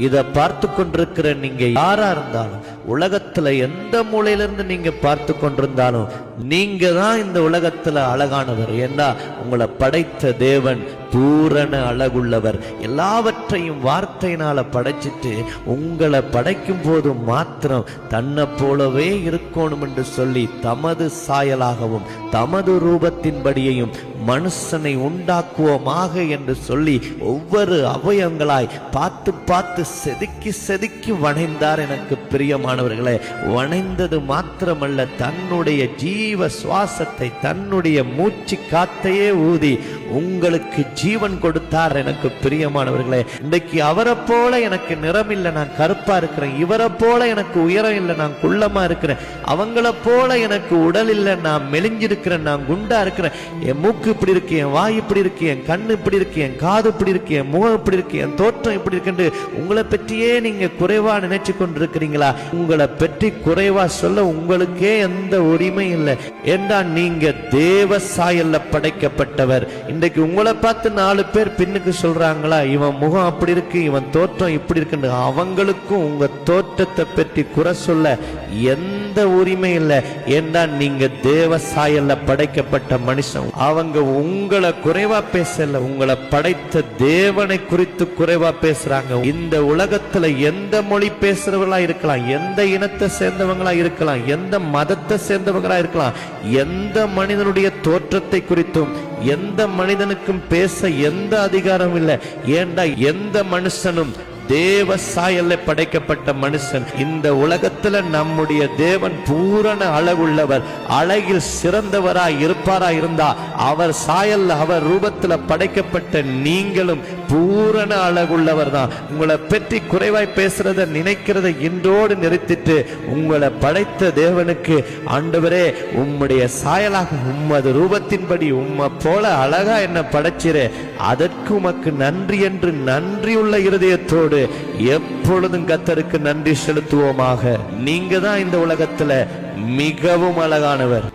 இத பார்த்து கொண்டிருக்கிற நீங்க யாரா இருந்தாலும், உலகத்துல எந்த மூலையிலிருந்து நீங்க பார்த்து கொண்டிருந்தாலும், நீங்க தான் இந்த உலகத்துல அழகானவர். ஏன்னா உங்களை படைத்த தேவன் பூரண அழகுள்ளவர். எல்லாவற்றையும் வார்த்தையினால படைச்சிட்டு உங்களை படைக்கும் போது மாத்திரம் தன்னை போலவே இருக்கணும் என்று சொல்லி தமது சாயலாகவும் தமது ரூபத்தின்படியையும் மனுஷனை உண்டாக்குவோமாக என்று சொல்லி ஒவ்வொரு அவயங்களாய் பார்த்து பார்த்து செதுக்கி செதுக்கி வணைந்தார். எனக்கு பிரியமானவர்களே, வணைந்தது மாத்திரமல்ல, தன்னுடைய ஜீவ சுவாசத்தை, தன்னுடைய மூச்சு காத்தையே ஊதி உங்களுக்கு ஜீவன் கொடுத்தார். எனக்கு பிரியமானவர்களே, இன்றைக்கு அவரை போல எனக்கு நிறம் இல்லை, நான் கருப்பா இருக்கிறேன். இவரை போல எனக்கு உயரம் இல்லை, நான் குள்ளமா இருக்கிறேன். அவங்கள போல எனக்கு உடல் இல்லை, நான் மெலிஞ்சிருக்கிறேன், நான் குண்டா இருக்கிறேன். என் மூக்கு இப்படி இருக்கு, என் வாய் இப்படி இருக்கு, என் கண்ணு இப்படி இருக்கு, என் காது இப்படி இருக்கு, என் முகம் இப்படி இருக்கு, என் தோற்றம் இப்படி இருக்கு. உங்களை பற்றியே நீங்க குறைவா நினைச்சு கொண்டிருக்கிறீங்களா? உங்களை பற்றி குறைவா சொல்ல உங்களுக்கே எந்த உரிமை இல்லை. ஏண்டா நீங்க தேவ சாயல்ல படைக்கப்பட்டவர். இன்றைக்கு உங்களை பார்த்து 4 பேர் பின்னுக்கு சொல்றாங்களா, இவன் முகம் அப்படி இருக்கு, இவன் தோற்றம் இப்படி இருக்கு. அவங்களுக்கும் உங்க தோற்றத்தை பற்றி குறை சொல்ல எந்த உரிமை இல்லை. ஏண்டா நீங்க தேவ சாயல்ல படைக்கப்பட்ட மனுஷன். அவங்க உங்களை குறைவா பேசல, உங்களை படைத்த தேவனை குறித்து குறைவா பேசுறாங்க. இந்த உலகத்துல எந்த மொழி பேசுறவங்களா இருக்கலாம், எந்த இனத்தை சேர்ந்தவங்களா இருக்கலாம், எந்த மதத்தை சேர்ந்தவங்களா இருக்கலாம், எந்த மனிதனுடைய தோற்றத்தை குறித்தும் எந்த மனிதனுக்கும் பேச எந்த அதிகாரம் இல்லை. ஏண்டா எந்த மனுஷனும் தேவ சாயல்ல படைக்கப்பட்ட மனுஷன். இந்த உலகத்துல நம்முடைய தேவன் பூரண அழகுள்ளவர். அழகில் சிறந்தவராய் இருப்பாராய் இருந்தா அவர் சாயல்ல, அவர் ரூபத்துல படைக்கப்பட்ட நீங்களும் பூரண அழகுள்ளவர் தான். உங்களை பற்றி குறைவாய் பேசுறத நினைக்கிறத இன்றோடு நிறுத்திட்டு உங்களை படைத்த தேவனுக்கு, ஆண்டவரே உம்முடைய சாயலாக உம்மது ரூபத்தின்படி உம்மை போல அழகா என்ன படைச்சிரே, அதற்கு உமக்கு நன்றி என்று நன்றியுள்ள இருதயத்தோடு எப்பொழுதும் கர்த்தருக்கு நன்றி செலுத்துவோமாக. நீங்க தான் இந்த உலகத்துல மிகவும் அழகானவர்.